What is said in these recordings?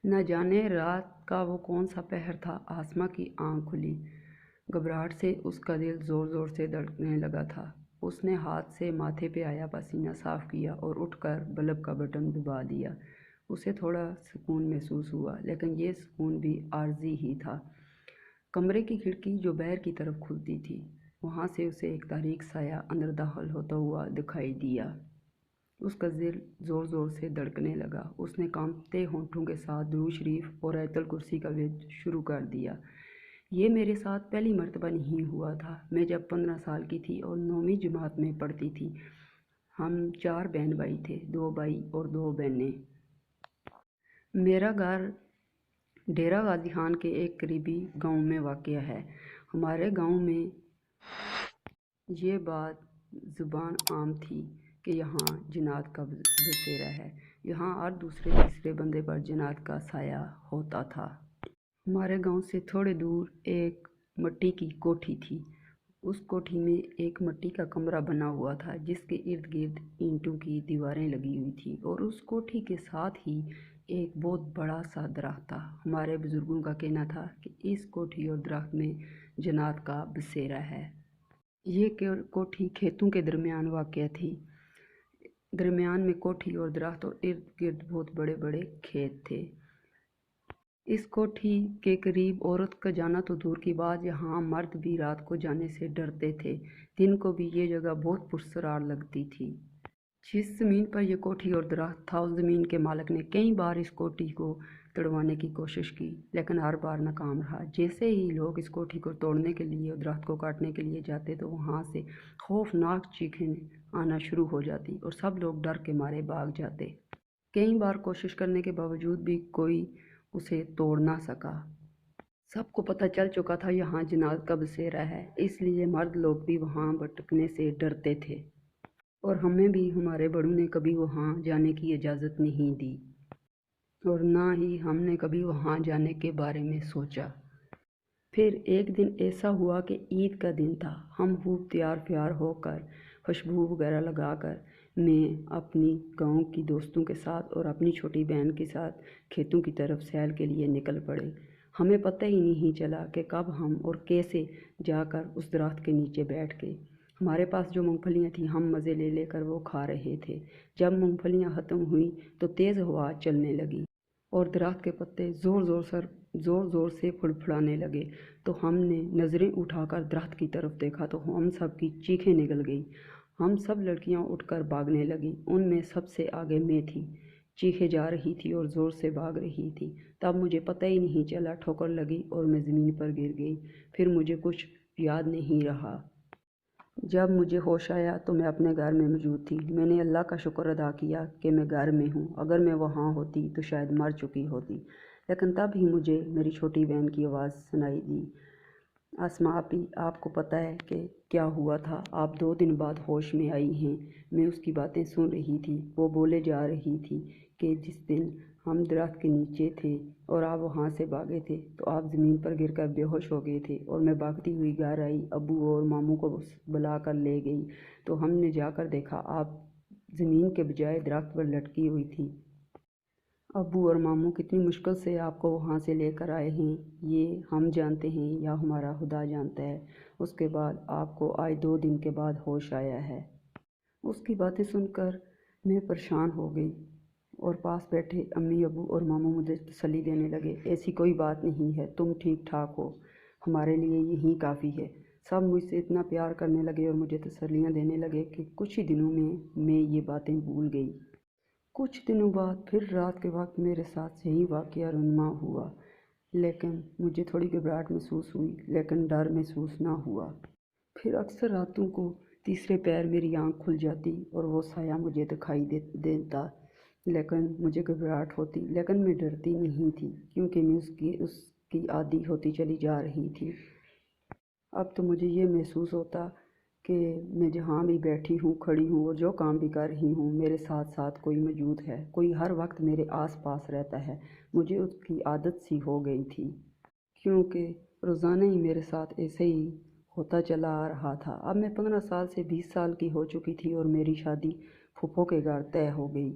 نہ جانے رات کا وہ کون سا پہر تھا، آسماں کی آنکھ کھلی۔ گھبراہٹ سے اس کا دل زور زور سے دھڑکنے لگا تھا۔ اس نے ہاتھ سے ماتھے پہ آیا پسینہ صاف کیا اور اٹھ کر بلب کا بٹن دبا دیا۔ اسے تھوڑا سکون محسوس ہوا، لیکن یہ سکون بھی عارضی ہی تھا۔ کمرے کی کھڑکی جو باہر کی طرف کھلتی تھی، وہاں سے اسے ایک تاریک سایہ اندر داخل ہوتا ہوا دکھائی دیا۔ اس کا دل زور زور سے دھڑکنے لگا۔ اس نے کانپتے ہونٹوں کے ساتھ درود شریف اور آیت الکرسی کا ورد شروع کر دیا۔ یہ میرے ساتھ پہلی مرتبہ نہیں ہوا تھا۔ میں جب 15 سال کی تھی اور 9ویں جماعت میں پڑھتی تھی، ہم 4 بہن بھائی تھے، 2 بھائی اور 2 بہنیں۔ میرا گھر ڈیرہ غازی خان کے ایک قریبی گاؤں میں واقع ہے۔ ہمارے گاؤں میں یہ بات زبان عام تھی کہ یہاں جنات کا بسیرا ہے۔ یہاں ہر دوسرے تیسرے بندے پر جنات کا سایہ ہوتا تھا۔ ہمارے گاؤں سے تھوڑے دور ایک مٹی کی کوٹھی تھی۔ اس کوٹھی میں ایک مٹی کا کمرہ بنا ہوا تھا جس کے ارد گرد اینٹوں کی دیواریں لگی ہوئی تھیں، اور اس کوٹھی کے ساتھ ہی ایک بہت بڑا سا درخت تھا۔ ہمارے بزرگوں کا کہنا تھا کہ اس کوٹھی اور درخت میں جنات کا بسیرا ہے۔ یہ کوٹھی کھیتوں کے درمیان واقع تھی۔ درمیان میں کوٹھی اور درخت اور ارد گرد بہت بڑے بڑے کھیت تھے۔ اس کوٹھی کے قریب عورت کا جانا تو دور کی بات، یہاں مرد بھی رات کو جانے سے ڈرتے تھے۔ دن کو بھی یہ جگہ بہت پرسرار لگتی تھی۔ جس زمین پر یہ کوٹھی اور درخت تھا، اس زمین کے مالک نے کئی بار اس کوٹھی کو توڑوانے کی کوشش کی، لیکن ہر بار ناکام رہا۔ جیسے ہی لوگ اس کوٹھی کو توڑنے کے لیے اور درخت کو کاٹنے کے لیے جاتے تو وہاں سے خوفناک چیخیں آنا شروع ہو جاتی اور سب لوگ ڈر کے مارے بھاگ جاتے۔ کئی بار کوشش کرنے کے باوجود بھی کوئی اسے توڑ نہ سکا۔ سب کو پتہ چل چکا تھا یہاں جنات کا بسیرا ہے، اس لیے مرد لوگ بھی وہاں بھٹکنے سے ڈرتے تھے، اور ہمیں بھی ہمارے بڑوں نے کبھی وہاں جانے کی اجازت نہیں دی، اور نہ ہی ہم نے کبھی وہاں جانے کے بارے میں سوچا۔ پھر ایک دن ایسا ہوا کہ عید کا دن تھا۔ ہم خوب تیار فیار ہو کر، خوشبو وغیرہ لگا کر، میں اپنی گاؤں کی دوستوں کے ساتھ اور اپنی چھوٹی بہن کے ساتھ کھیتوں کی طرف سیر کے لیے نکل پڑے۔ ہمیں پتہ ہی نہیں چلا کہ کب ہم اور کیسے جا کر اس درخت کے نیچے بیٹھ گئے۔ ہمارے پاس جو مونگ پھلیاں تھیں، ہم مزے لے لے کر وہ کھا رہے تھے۔ جب مونگ پھلیاں ختم ہوئیں تو تیز ہوا چلنے لگی اور درخت کے پتے زور زور سے پھڑپھڑانے لگے، تو ہم نے نظریں اٹھا کر درخت کی طرف دیکھا تو ہم سب کی چیخیں نکل گئیں۔ ہم سب لڑکیاں اٹھ کر بھاگنے لگیں۔ ان میں سب سے آگے میں تھی، چیخے جا رہی تھی اور زور سے بھاگ رہی تھی۔ تب مجھے پتہ ہی نہیں چلا، ٹھوکر لگی اور میں زمین پر گر گئی۔ پھر مجھے کچھ یاد نہیں رہا۔ جب مجھے ہوش آیا تو میں اپنے گھر میں موجود تھی۔ میں نے اللہ کا شکر ادا کیا کہ میں گھر میں ہوں۔ اگر میں وہاں ہوتی تو شاید مر چکی ہوتی۔ لیکن تب ہی مجھے میری چھوٹی بہن کی آواز سنائی دی، آسماں آپی، آپ کو پتہ ہے کہ کیا ہوا تھا؟ آپ 2 دن بعد ہوش میں آئی ہیں۔ میں اس کی باتیں سن رہی تھی۔ وہ بولے جا رہی تھی کہ جس دن ہم درخت کے نیچے تھے اور آپ وہاں سے بھاگے تھے تو آپ زمین پر گر کر بے ہوش ہو گئے تھے، اور میں بھاگتی ہوئی گھر آئی، ابو اور ماموں کو بلا کر لے گئی تو ہم نے جا کر دیکھا آپ زمین کے بجائے درخت پر لٹکی ہوئی تھی۔ ابو اور ماموں کتنی مشکل سے آپ کو وہاں سے لے کر آئے ہیں، یہ ہم جانتے ہیں یا ہمارا خدا جانتا ہے۔ اس کے بعد آپ کو آج 2 دن کے بعد ہوش آیا ہے۔ اس کی باتیں سن کر میں پریشان ہو گئی، اور پاس بیٹھے امی ابو اور ماموں مجھے تسلی دینے لگے، ایسی کوئی بات نہیں ہے، تم ٹھیک ٹھاک ہو، ہمارے لیے یہی کافی ہے۔ سب مجھ سے اتنا پیار کرنے لگے اور مجھے تسلیاں دینے لگے کہ کچھ ہی دنوں میں یہ باتیں بھول گئی۔ کچھ دنوں بعد پھر رات کے وقت میرے ساتھ یہی واقعہ رونما ہوا، لیکن مجھے تھوڑی گھبراہٹ محسوس ہوئی، لیکن ڈر محسوس نہ ہوا۔ پھر اکثر راتوں کو تیسرے پہر میری آنکھ کھل جاتی اور وہ سایہ مجھے دکھائی دیتا، لیکن مجھے گھبراہٹ ہوتی، لیکن میں ڈرتی نہیں تھی کیونکہ میں اس کی عادی ہوتی چلی جا رہی تھی۔ اب تو مجھے یہ محسوس ہوتا کہ میں جہاں بھی بیٹھی ہوں، کھڑی ہوں اور جو کام بھی کر رہی ہوں، میرے ساتھ ساتھ کوئی موجود ہے، کوئی ہر وقت میرے آس پاس رہتا ہے۔ مجھے اس کی عادت سی ہو گئی تھی، کیونکہ روزانہ ہی میرے ساتھ ایسے ہی ہوتا چلا آ رہا تھا۔ اب میں 15 سال سے 20 سال کی ہو چکی تھی اور میری شادی پھوپھو کے گھر طے ہو گئی۔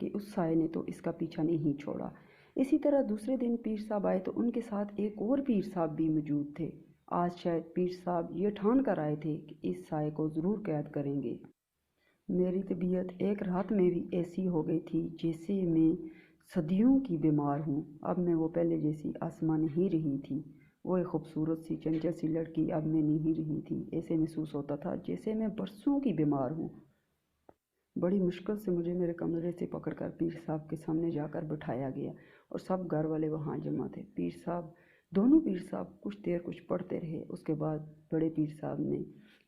کہ اس سائے نے تو اس کا پیچھا نہیں چھوڑا۔ اسی طرح دوسرے دن پیر صاحب آئے تو ان کے ساتھ ایک اور پیر صاحب بھی موجود تھے۔ آج شاید پیر صاحب یہ ٹھان کر آئے تھے کہ اس سائے کو ضرور قید کریں گے۔ میری طبیعت ایک رات میں بھی ایسی ہو گئی تھی جیسے میں صدیوں کی بیمار ہوں۔ اب میں وہ پہلے جیسی آسما نہیں رہی تھی۔ وہ ایک خوبصورت سی چنچل سی لڑکی اب میں نہیں رہی تھی۔ ایسے محسوس ہوتا تھا جیسے میں برسوں کی بیمار ہوں۔ بڑی مشکل سے مجھے میرے کمرے سے پکڑ کر پیر صاحب کے سامنے جا کر بٹھایا گیا اور سب گھر والے وہاں جمع تھے۔ دونوں پیر صاحب کچھ دیر کچھ پڑھتے رہے۔ اس کے بعد بڑے پیر صاحب نے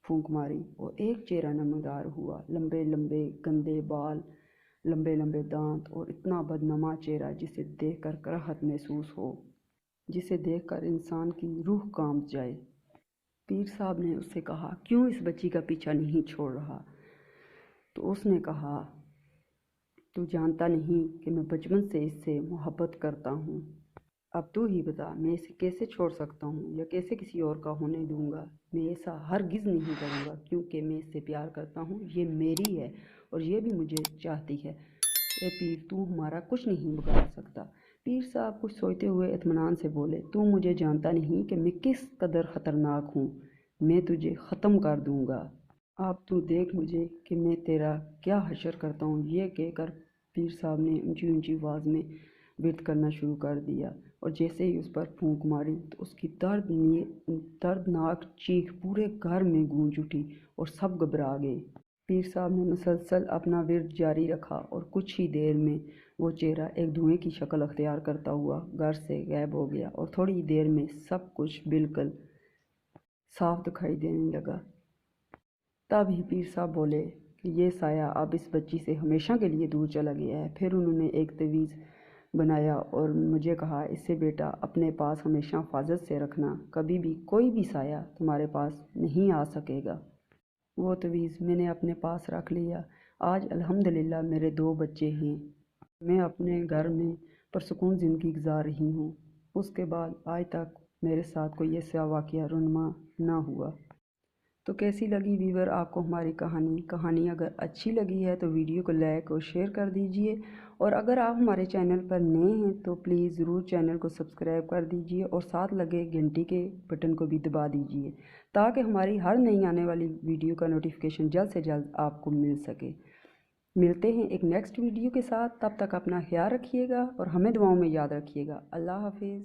پھونک ماری اور ایک چہرہ نمودار ہوا، لمبے لمبے گندے بال، لمبے لمبے دانت اور اتنا بدنما چہرہ جسے دیکھ کر کراہت محسوس ہو، جسے دیکھ کر انسان کی روح کانپ جائے۔ پیر صاحب نے اس سے کہا، کیوں اس بچی کا پیچھا نہیں چھوڑ رہا؟ تو اس نے کہا، تو جانتا نہیں کہ میں بچپن سے اس سے محبت کرتا ہوں۔ اب تو ہی بتا، میں اسے کیسے چھوڑ سکتا ہوں یا کیسے کسی اور کا ہونے دوں گا؟ میں ایسا ہرگز نہیں کروں گا کیونکہ میں اس سے پیار کرتا ہوں۔ یہ میری ہے اور یہ بھی مجھے چاہتی ہے۔ اے پیر، تو ہمارا کچھ نہیں بگاڑ سکتا۔ پیر صاحب کچھ سوچتے ہوئے اطمینان سے بولے، تو مجھے جانتا نہیں کہ میں کس قدر خطرناک ہوں؟ میں تجھے ختم کر دوں گا۔ اب تو دیکھ مجھے کہ میں تیرا کیا حشر کرتا ہوں۔ یہ کہہ کر پیر صاحب نے اونچی اونچی آواز میں ورد کرنا شروع کر دیا اور جیسے ہی اس پر پھونک ماری تو اس کی دردناک چیخ پورے گھر میں گونج اٹھی اور سب گھبرا گئے۔ پیر صاحب نے مسلسل اپنا ورد جاری رکھا اور کچھ ہی دیر میں وہ چہرہ ایک دھوئیں کی شکل اختیار کرتا ہوا گھر سے غائب ہو گیا اور تھوڑی دیر میں سب کچھ بالکل صاف دکھائی دینے لگا۔ تب ہی پیر صاحب بولے کہ یہ سایہ اب اس بچی سے ہمیشہ کے لیے دور چلا گیا ہے۔ پھر انہوں نے ایک تعویذ بنایا اور مجھے کہا، اسے بیٹا اپنے پاس ہمیشہ حفاظت سے رکھنا، کبھی بھی کوئی بھی سایہ تمہارے پاس نہیں آ سکے گا۔ وہ تعویذ میں نے اپنے پاس رکھ لیا۔ آج الحمدللہ میرے 2 بچے ہیں۔ میں اپنے گھر میں پرسکون زندگی گزار رہی ہوں۔ اس کے بعد آج تک میرے ساتھ کوئی ایسا واقعہ رونما نہ ہوا۔ تو کیسی لگی ویور آپ کو ہماری کہانی اگر اچھی لگی ہے تو ویڈیو کو لائک اور شیئر کر دیجئے، اور اگر آپ ہمارے چینل پر نئے ہیں تو پلیز ضرور چینل کو سبسکرائب کر دیجئے اور ساتھ لگے گھنٹی کے بٹن کو بھی دبا دیجئے تاکہ ہماری ہر نئی آنے والی ویڈیو کا نوٹیفیکیشن جلد سے جلد آپ کو مل سکے۔ ملتے ہیں ایک نیکسٹ ویڈیو کے ساتھ، تب تک اپنا خیال رکھیے گا اور ہمیں دعاؤں میں یاد رکھیے گا۔ اللہ حافظ۔